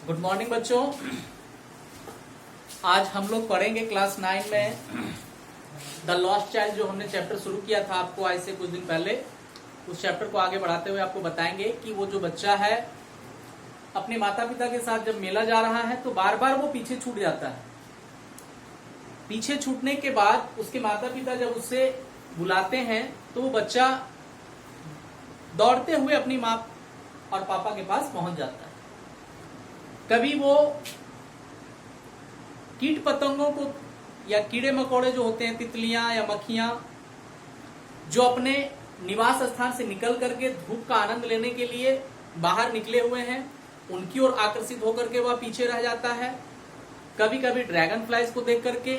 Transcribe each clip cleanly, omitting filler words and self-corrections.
Good morning बच्चों। आज हम लोग पढ़ेंगे क्लास 9 में द लॉस्ट चाइल्ड, जो हमने चैप्टर शुरू किया था आपको आज से कुछ दिन पहले। उस चैप्टर को आगे बढ़ाते हुए आपको बताएंगे कि वो जो बच्चा है अपने माता पिता के साथ जब मेला जा रहा है तो बार बार वो पीछे छूट जाता है। पीछे छूटने के बाद उसके माता पिता जब उससे बुलाते हैं तो वो बच्चा दौड़ते हुए अपनी माँ और पापा के पास पहुंच जाता है। कभी वो कीट पतंगों को या कीड़े मकोड़े जो होते हैं, तितलियां या मक्खियां, जो अपने निवास स्थान से निकल करके धूप का आनंद लेने के लिए बाहर निकले हुए हैं, उनकी ओर आकर्षित होकर के वह पीछे रह जाता है। कभी कभी ड्रैगन फ्लाइज को देख करके।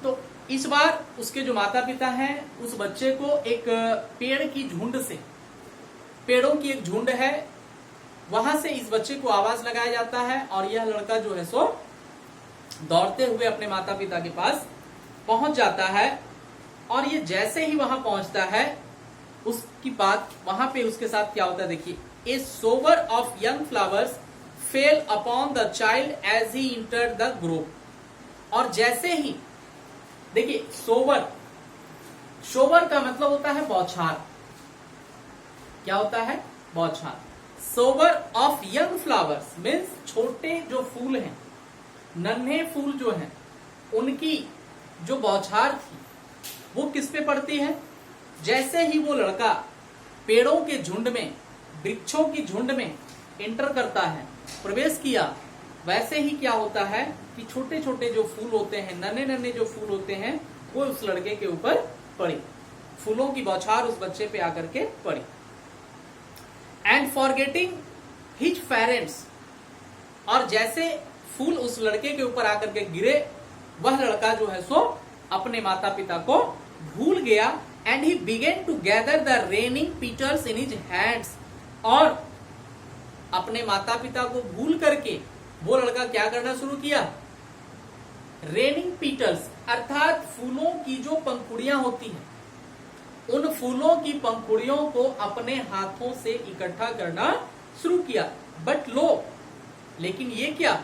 तो इस बार उसके जो माता पिता हैं उस बच्चे को एक पेड़ की झुंड से, पेड़ों की एक झुंड है, वहां से इस बच्चे को आवाज लगाया जाता है और यह लड़का जो है सो दौड़ते हुए अपने माता पिता के पास पहुंच जाता है। और ये जैसे ही वहां पहुंचता है उसकी बात वहां पे उसके साथ क्या होता है देखिए। A shower of young flowers fell upon the child as he entered the group. और जैसे ही देखिए, सोवर का मतलब होता है बौछार। क्या होता है? बौछार। Shower of young flowers means छोटे जो फूल हैं, नन्हे फूल जो हैं, उनकी जो बौछार थी वो किस पे पड़ती है? जैसे ही वो लड़का पेड़ों के झुंड में, वृक्षों की झुंड में एंटर करता है, प्रवेश किया, वैसे ही क्या होता है कि छोटे छोटे जो फूल होते हैं, नन्हे नन्हे जो फूल होते हैं, वो उस लड़के के ऊपर पड़ी। फूलों की बौछार उस बच्चे पे आकर के पड़ी। एंड फॉरगेटिंग हिज पेरेंट्स, और जैसे फूल उस लड़के के ऊपर आकर के गिरे, वह लड़का जो है सो अपने माता पिता को भूल गया। And he began to gather the raining petals in his hands, और अपने माता पिता को भूल करके वो लड़का क्या करना शुरू किया? रेनिंग पीटल्स अर्थात फूलों की जो पंखुड़ियां होती हैं, उन फूलों की पंखुड़ियों को अपने हाथों से इकट्ठा करना शुरू किया। बट लो, लेकिन ये क्या?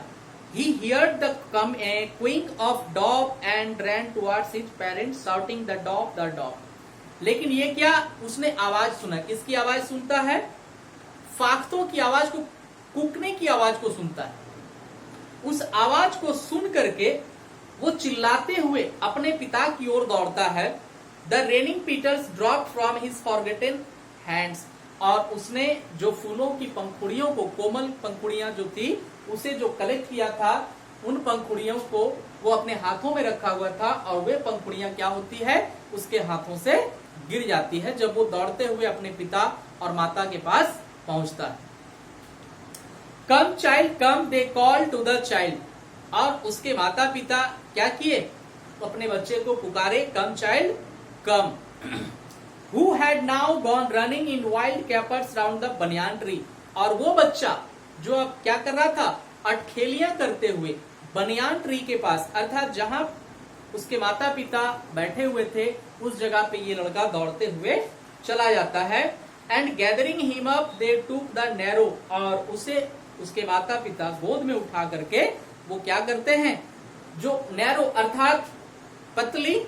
He heard the cawing of dove and ran towards his parents shouting the dove, the dove. लेकिन ये क्या? उसने आवाज सुना। किसकी आवाज सुनता है? फाख्तों की आवाज को, कूकने की आवाज को सुनता है। उस आवाज को सुन करके वो चिल्लाते हुए अपने पिता की ओर दौड़ता है। The raining petals dropped from his forgotten hands, और उसने जो फूलों की पंखुड़ियों को, कोमल पंखुड़ियां जो थी, उसे जो कलेक्ट किया था, उन पंखुड़ियों को वो अपने हाथों में रखा हुआ था, और वे पंखुड़ियां क्या होती है? उसके हाथों से गिर जाती है जब वो दौड़ते हुए अपने पिता और माता के पास पहुंचता है। Come child come, they call to the child, और उसके माता पिता क्या किए? अपने बच्चे को पुकारे, come child come. Who had now gone running in wild capers round the banyan tree, और वो बच्चा जो अब क्या कर रहा था? अटखेलियां करते हुए बनियान ट्री के पास, अर्थात जहां उसके माता पिता बैठे हुए थे, उस जगह पे ये लड़का दौड़ते हुए चला जाता है। And gathering him up they took the narrow, और उसे उसके माता पिता गोद में उठा करके वो क्या करते हैं? जो नैरो अर्थात पतली,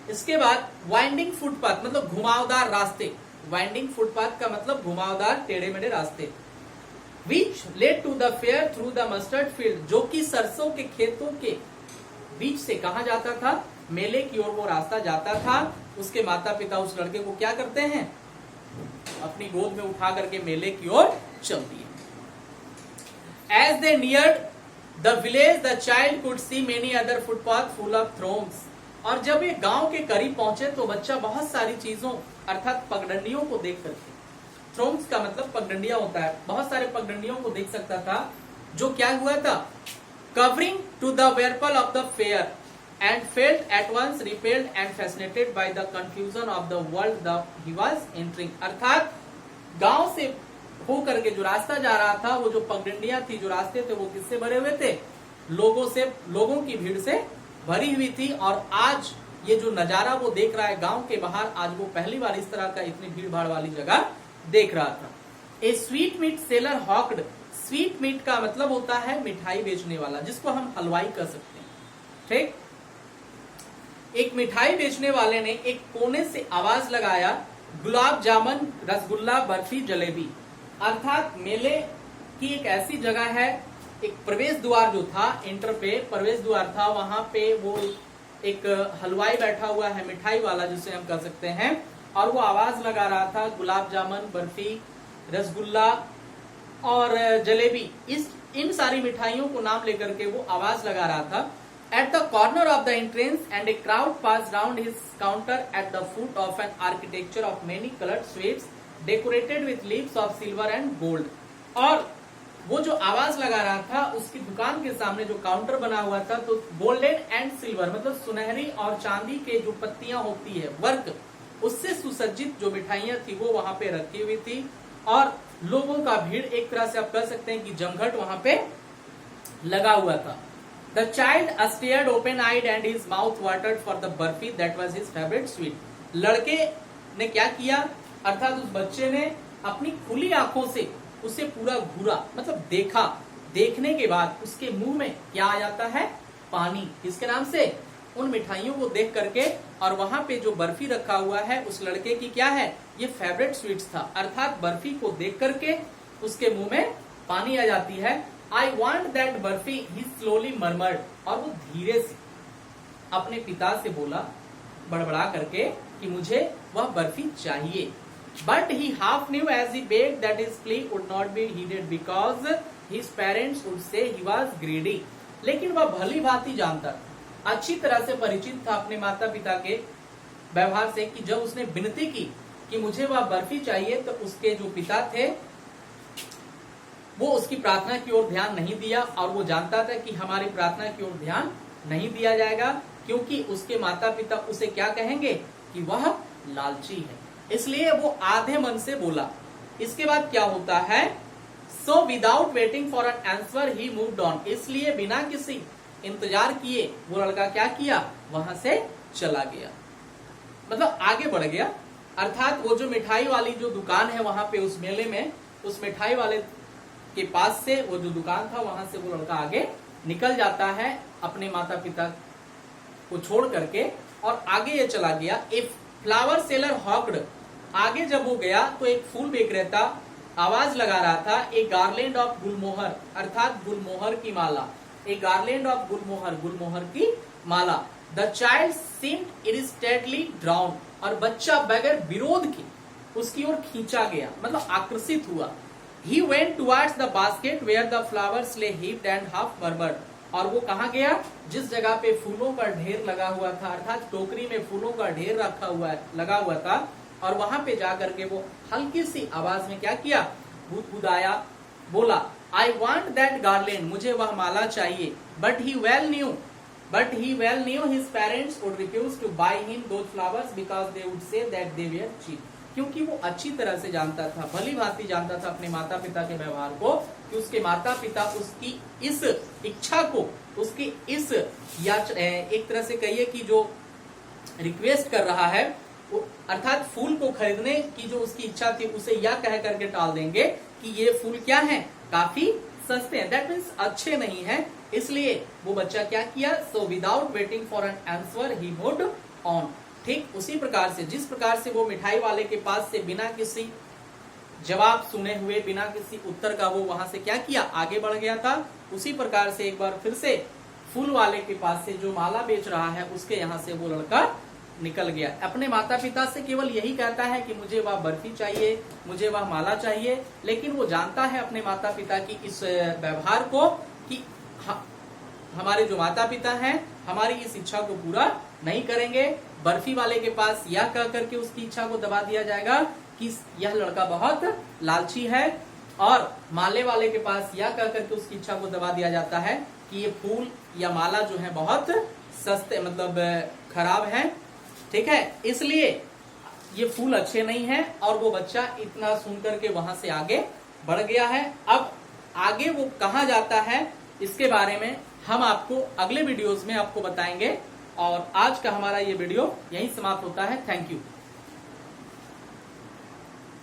इसके बाद वाइंडिंग फुटपाथ मतलब घुमावदार रास्ते। वाइंडिंग फुटपाथ का मतलब घुमावदार टेढ़े मेढ़े रास्ते। Which led to the fair through the mustard field, जो कि सरसों के खेतों के बीच से कहा जाता था? मेले की ओर वो रास्ता जाता था। उसके माता पिता उस लड़के को क्या करते हैं? अपनी गोद में उठा करके मेले की ओर चल दिए। As they neared the village, the child could see many other footpaths full of thorns, और जब ये गांव के करीब पहुंचे तो बच्चा बहुत सारी चीजों अर्थात पगडंडियों को देख करके, थ्रोन्स का मतलब पगडंडियां होता है, बहुत सारे पगडंडियों को देख सकता था। जो क्या हुआ था? Covering to the whirlpool of the fair, and felt at once repelled and fascinated by the confusion of the world the he was entering. अर्थात गांव से होकर के जो रास्ता जा रहा था, वो जो पगडंडियां थी, जो रास्ते थे, वो किससे भरे हुए थे? लोगों से, लोगों की भीड़ से भरी हुई थी। और आज ये जो नजारा वो देख रहा है गांव के बाहर, आज वो पहली बार इस तरह का इतनी भीड़ भाड़ वाली जगह देख रहा था। A sweetmeat seller hawked sweetmeat का मतलब होता है मिठाई बेचने वाला, जिसको हम हलवाई कह सकते हैं। ठीक, एक मिठाई बेचने वाले ने एक कोने से आवाज लगाया, गुलाब जामुन, रसगुल्ला, बर्फी, जलेबी। अर्थात मेले की एक ऐसी जगह है, एक प्रवेश द्वार जो था, एंटर पे प्रवेश द्वार था, वहां पे वो एक हलवाई बैठा हुआ है, मिठाई वाला जिसे हम कह सकते हैं, और वो आवाज लगा रहा था गुलाब जामुन, बर्फी, रसगुल्ला और जलेबी। इन सारी मिठाइयों को नाम लेकर के वो आवाज लगा रहा था। At the corner of the entrance and a crowd passed round his counter at the foot of an architecture of many colored sweets decorated with leaves of silver and gold। और वो जो आवाज लगा रहा था उसकी दुकान के सामने जो काउंटर बना हुआ था, तो गोल्डन एंड सिल्वर मतलब सुनहरी और चांदी के जो पत्तियां होती है, वर्क, उससे सुसज्जित जो मिठाइयां थी वो वहां पे रखी हुई थी। और लोगों का भीड़, एक तरह से आप कह सकते हैं कि जमघट वहां पे लगा हुआ था। The child stared open-eyed and his mouth watered for the burfi that was his favorite sweet। लड़के ने क्या किया, अर्थात उस बच्चे ने अपनी खुली आंखों से उसे पूरा घूरा, मतलब देखा। देखने के बाद उसके मुंह में क्या आ जाता है, पानी। किसके नाम से, उन मिठाइयों को देख करके। और वहां पे जो बर्फी रखा हुआ है उस लड़के की क्या है, ये फेवरेट स्वीट्स था। अर्थात बर्फी को देख करके उसके मुंह में पानी आ जाती है। I want that barfi, he slowly murmured. और वो धीरे से अपने पिता से बोला, बड़बड़ा करके, कि मुझे वह बर्फी चाहिए। But he half knew as he begged that his plea would not be heeded because his parents would say he was greedy. लेकिन वह भली भांति जानता था, अच्छी तरह से परिचित था अपने माता पिता के व्यवहार से, कि जब उसने विनती की कि मुझे वह बर्फी चाहिए, तो उसके जो पिता थे वो उसकी प्रार्थना की ओर ध्यान नहीं दिया। और वो जानता था कि हमारी प्रार्थना की ओर ध्यान नहीं दिया जाएगा, क्योंकि उसके माता पिता उसे क्या कहेंगे, कि वह लालची है। इसलिए वो आधे मन से बोला। इसके बाद क्या होता है, so without waiting for an answer he moved on. इसलिए बिना किसी इंतजार किए वो लड़का क्या किया, वहां से चला गया, मतलब आगे बढ़ गया। अर्थात वो जो मिठाई वाली जो दुकान है वहां पे उस मेले में, उस मिठाई वाले के पास से वो जो दुकान था वहां से वो लड़का आगे निकल जाता है अपने माता पिता को छोड़ करके, और आगे ये चला गया। ए फ्लावर सेलर हॉक्ड, आगे जब वो गया तो एक फूल विक्रेता आवाज लगा रहा था, ए गार्लैंड ऑफ गुलमोहर, अर्थात गुलमोहर की माला। ए गार्लैंड ऑफ गुलमोहर, गुलमोहर की माला। द चाइल्ड सीम्ड इरिटेटली ड्राउन, और बच्चा बगैर विरोध के उसकी ओर खींचा गया, मतलब आकर्षित हुआ। He went towards the basket where the flowers lay heaped and half murmured। और वो कहाँ गया, जिस जगह पे फूलों का ढेर लगा हुआ था, अर्थात टोकरी में फूलों का ढेर रखा हुआ लगा हुआ था, और वहां पे जाकर के वो हल्की सी आवाज में क्या किया, बुदबुदाया, बोला, आई वॉन्ट दैट गार्लैंड, मुझे वह माला चाहिए। But he well knew his parents would refuse to buy him those flowers because they would say that they were cheap. क्योंकि वो अच्छी तरह से जानता था, भली भांति जानता था अपने माता पिता के व्यवहार को, कि उसके माता पिता उसकी इस इच्छा को, उसकी इस एक तरह से कहिए कि जो रिक्वेस्ट कर रहा है, अर्थात फूल को खरीदने की जो उसकी इच्छा थी, उसे यह कह करके टाल देंगे कि ये फूल क्या है, काफी सस्ते हैं, दैट मीन्स अच्छे नहीं है। इसलिए वो बच्चा क्या किया, so without waiting for an answer he moved on. ठीक उसी प्रकार से, जिस प्रकार से वो मिठाई वाले के पास से बिना किसी जवाब सुने हुए, बिना किसी उत्तर का वो वहां से क्या किया, आगे बढ़ गया था, उसी प्रकार से एक बार फिर से फूल वाले के पास से जो माला बेच रहा है उसके यहाँ से वो लड़का निकल गया। अपने माता पिता से केवल यही कहता है कि मुझे वह बर्फी चाहिए, मुझे वह माला चाहिए, लेकिन वो जानता है अपने माता पिता की इस व्यवहार को, कि हमारे जो माता पिता हैं हमारी इस इच्छा को पूरा नहीं करेंगे। बर्फी वाले के पास यह कह करके उसकी इच्छा को दबा दिया जाएगा कि यह लड़का बहुत लालची है, और माले वाले के पास यह कह करके उसकी इच्छा को दबा दिया जाता है कि ये फूल या माला जो है बहुत सस्ते, मतलब खराब है। ठीक है, इसलिए ये फूल अच्छे नहीं है, और वो बच्चा इतना सुन करके वहां से आगे बढ़ गया है। अब आगे वो कहाँ जाता है, इसके बारे में हम आपको अगले वीडियोस में आपको बताएंगे। और आज का हमारा ये वीडियो यहीं समाप्त होता है। Thank you.